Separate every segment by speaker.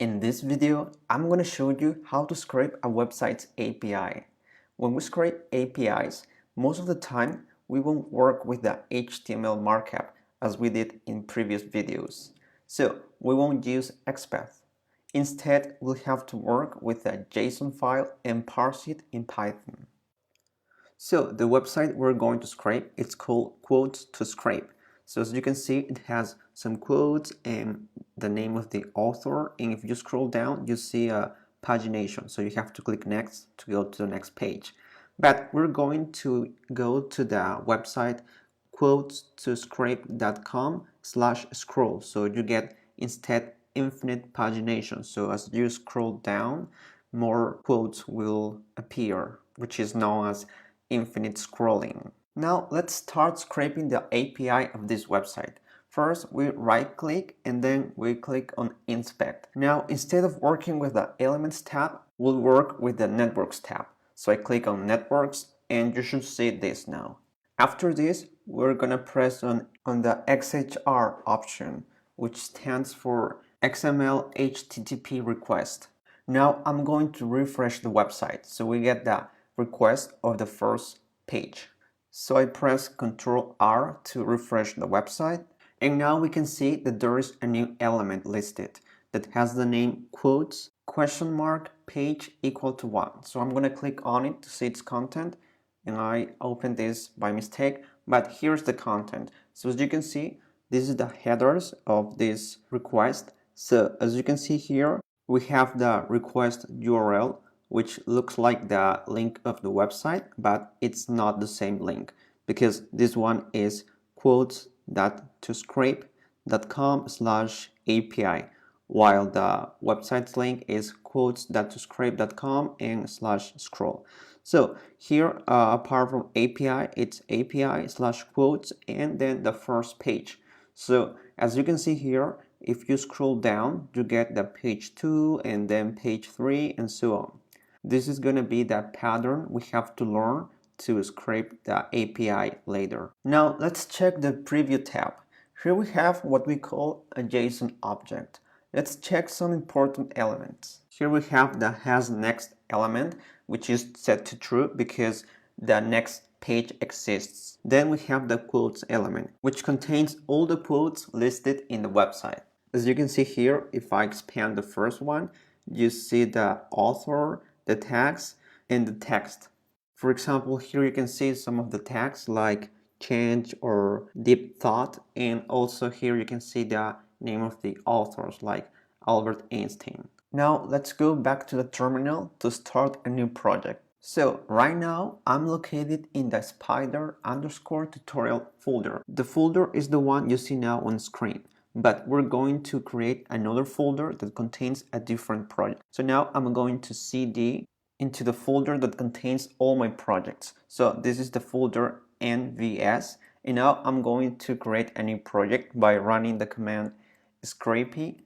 Speaker 1: In this video, I'm going to show you how to scrape a website's API. When we scrape APIs, most of the time we won't work with the HTML markup as we did in previous videos. So we won't use XPath. Instead, we'll have to work with a JSON file and parse it in Python. So the website we're going to scrape, it's called Quotes to Scrape. So as you can see, it has some quotes and the name of the author, and if you scroll down, you see a pagination. So you have to click next to go to the next page. But we're going to go to the website quotestoscrape.com/scroll. So you get instead infinite pagination. So as you scroll down, more quotes will appear, which is known as infinite scrolling. Now let's start scraping the API of this website. First, we right click and then we click on Inspect. Now instead of working with the Elements tab, we'll work with the Networks tab. So I click on Networks and you should see this now. After this, we're gonna press on the XHR option, which stands for XML HTTP request. Now I'm going to refresh the website so we get the request of the first page. So I press Ctrl R to refresh the website, and now we can see that there is a new element listed that has the name quotes page equal to 1. So I'm going to click on it to see its content, and I opened this by mistake, but here's the content. So as you can see, this is the headers of this request. So as you can see here, we have the request URL, which looks like the link of the website, but it's not the same link because this one is quotes.toscrape.com/API, while the website's link is quotes.toscrape.com and /scroll. So here, apart from API, it's API/quotes and then the first page. So as you can see here, if you scroll down, you get the page 2 and then page 3 and so on. This is going to be the pattern we have to learn to scrape the API later. Now let's check the Preview tab. Here we have what we call a JSON object. Let's check some important elements. Here we have the hasNext element, which is set to true because the next page exists. Then we have the quotes element, which contains all the quotes listed in the website. As you can see here, if I expand the first one, you see the author, the tags, and the text. For example, here you can see some of the tags like change or deep thought, and also here you can see the name of the authors like Albert Einstein. Now let's go back to the terminal to start a new project. So right now I'm located in the spider_tutorial folder. The folder is the one you see now on screen, but we're going to create another folder that contains a different project. So now I'm going to cd into the folder that contains all my projects. So this is the folder nvs, and now I'm going to create a new project by running the command scrapey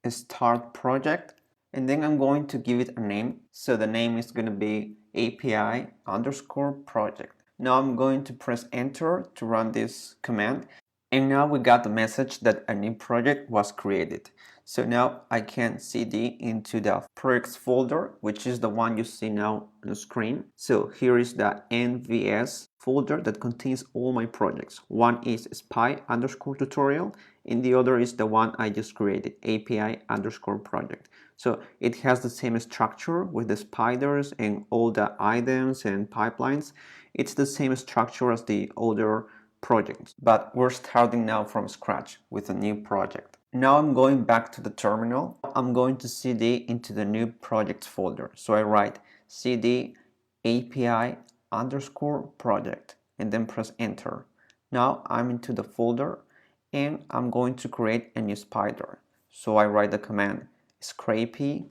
Speaker 1: start project, and then I'm going to give it a name. So the name is going to be API_project. Now I'm going to press enter to run this command. And now we got the message that a new project was created. So now I can cd into the projects folder, which is the one you see now on the screen. So here is the nvs folder that contains all my projects. One is spy_tutorial and the other is the one I just created, API_project. So it has the same structure with the spiders and all the items and pipelines. It's the same structure as the other projects, but we're starting now from scratch with a new project. Now I'm going back to the terminal. I'm going to cd into the new projects folder. So I write cd API_project and then press enter. Now I'm into the folder and I'm going to create a new spider. So I write the command scrapey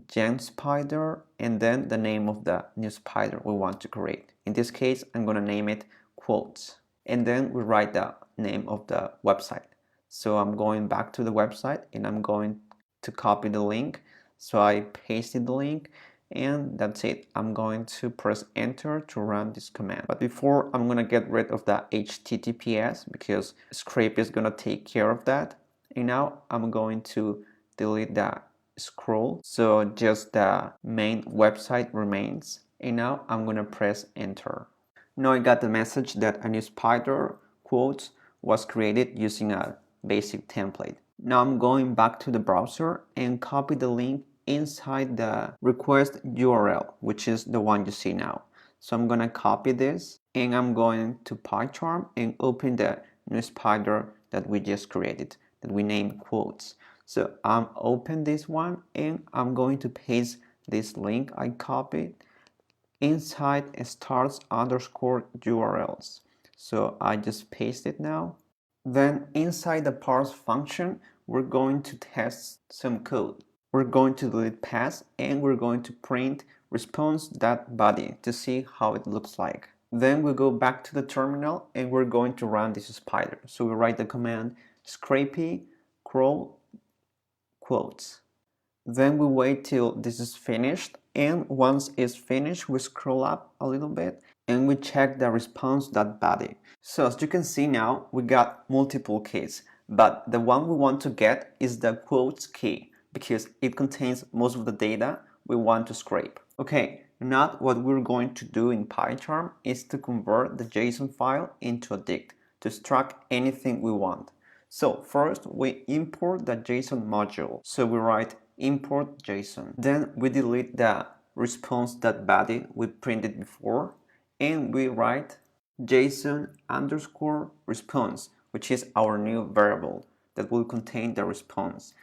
Speaker 1: genspider and then the name of the new spider we want to create. In this case, I'm going to name it quotes. And then we write the name of the website. So I'm going back to the website and I'm going to copy the link. So I pasted the link and that's it. I'm going to press enter to run this command. But before, I'm going to get rid of the HTTPS because Scrape is going to take care of that. And now I'm going to delete the scroll, so just the main website remains. And now I'm gonna press enter. Now I got the message that a new spider quotes was created using a basic template. Now I'm going back to the browser and copy the link inside the request URL, which is the one you see now. So I'm gonna copy this and I'm going to PyCharm and open the new spider that we just created, that we named quotes. So I'm open this one and I'm going to paste this link I copied inside stars underscore URLs. So I just paste it now. Then inside the parse function, we're going to test some code. We're going to delete pass and we're going to print response.body to see how it looks like. Then we go back to the terminal and we're going to run this spider. So we write the command scrapy crawl quotes. Then we wait till this is finished, and once it's finished we scroll up a little bit and we check the response.body. So as you can see now, we got multiple keys, but the one we want to get is the quotes key because it contains most of the data we want to scrape. Okay, now what we're going to do in PyCharm is to convert the JSON file into a dict to extract anything we want. So first we import the JSON module. So we write import JSON. Then we delete the response.body we printed before and we write JSON underscore response, which is our new variable that will contain the response.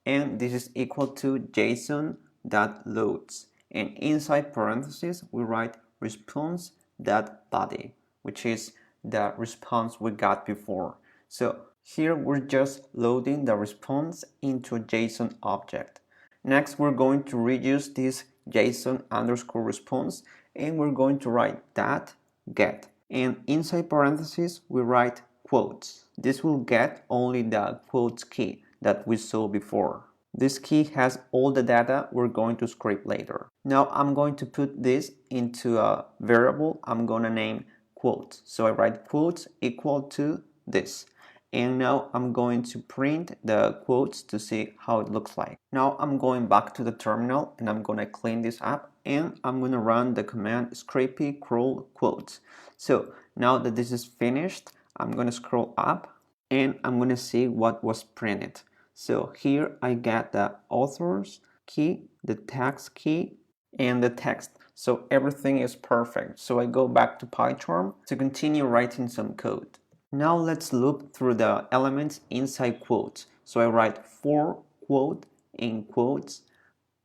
Speaker 1: And this is equal to JSON.loads. And inside parentheses we write response.body, which is the response we got before. So here we're just loading the response into a JSON object. Next we're going to reuse this JSON underscore response and we're going to write that get. And inside parentheses we write quotes. This will get only the quotes key that we saw before. This key has all the data we're going to scrape later. Now I'm going to put this into a variable I'm going to name quotes. So I write quotes equal to this. And now I'm going to print the quotes to see how it looks like. Now I'm going back to the terminal and I'm going to clean this up and I'm going to run the command scrapy crawl quotes. So now that this is finished, I'm going to scroll up and I'm going to see what was printed. So here I get the author's key, the tags key, and the text. So everything is perfect. So I go back to PyCharm to continue writing some code. Now let's loop through the elements inside quotes. So I write for quote in quotes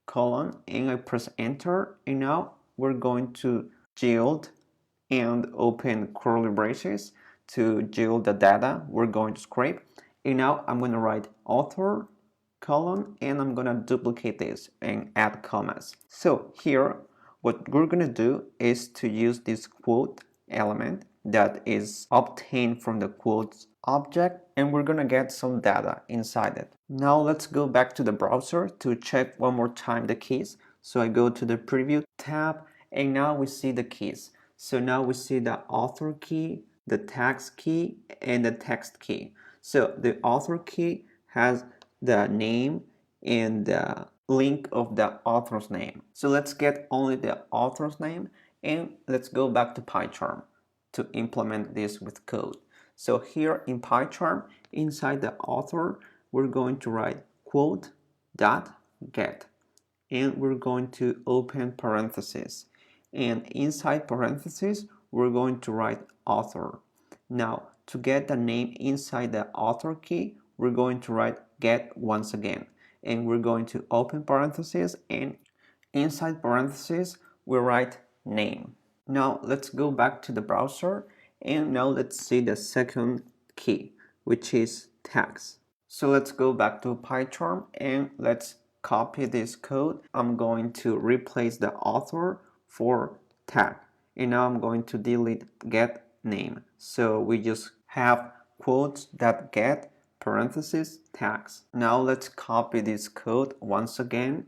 Speaker 1: colon and I press enter, and now we're going to yield and open curly braces to yield the data we're going to scrape. And now I'm going to write author colon and I'm going to duplicate this and add commas. So here what we're going to do is to use this quote element that is obtained from the quotes object and we're gonna get some data inside it. Now let's go back to the browser to check one more time the keys. So I go to the preview tab and now we see the keys. So now we see the author key, the tags key, and the text key. So the author key has the name and the link of the author's name. So let's get only the author's name and let's go back to PyCharm to implement this with code. So here in PyCharm, inside the author, we're going to write quote.get and we're going to open parentheses. And inside parentheses, we're going to write author. Now, to get the name inside the author key, we're going to write get once again. And we're going to open parentheses and inside parentheses, we write name. Now let's go back to the browser and now let's see the second key, which is tags. So let's go back to PyCharm and let's copy this code. I'm going to replace the author for tag and now I'm going to delete get name. So we just have quotes that get parentheses tags. Now let's copy this code once again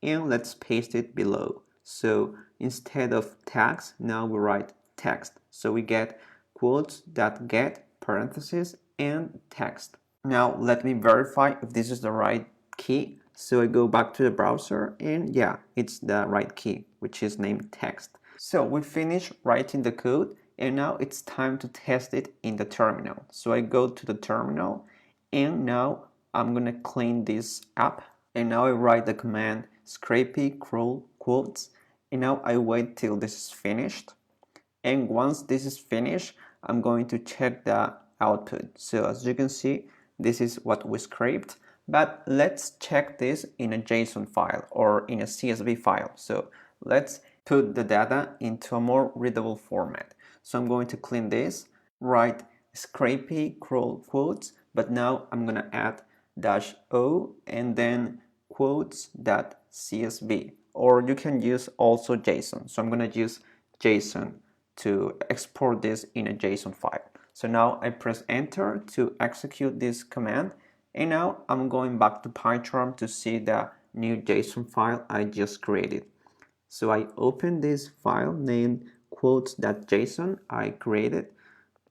Speaker 1: and let's paste it below. So instead of tags, now we write text. So we get quotes that get parentheses and text. Now let me verify if this is the right key. So I go back to the browser and yeah, it's the right key, which is named text. So we finished writing the code and now it's time to test it in the terminal. So I go to the terminal and now I'm gonna clean this app and now I write the command scrapey crawl quotes and now I wait till this is finished. And once this is finished, I'm going to check the output. So as you can see, this is what we scraped, but let's check this in a JSON file or in a CSV file. So let's put the data into a more readable format. So I'm going to clean this, write scrapey crawl quotes, but now I'm gonna add -o and then quotes.csv, or you can use also JSON. So I'm gonna use JSON to export this in a JSON file. So now I press enter to execute this command, and now I'm going back to PyCharm to see the new JSON file I just created. So I open this file named quotes.json I created,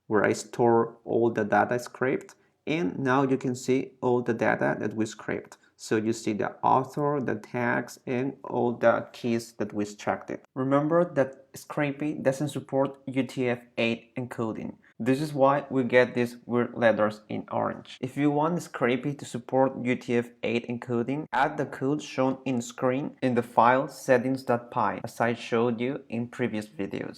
Speaker 1: where I store all the data scraped, and now you can see all the data that we scraped. So you see the author, the tags, and all the keys that we extracted. Remember that Scrapey doesn't support UTF-8 encoding. This is why we get these weird letters in orange. If you want Scrapey to support UTF-8 encoding, add the code shown in screen in the file settings.py, as I showed you in previous videos.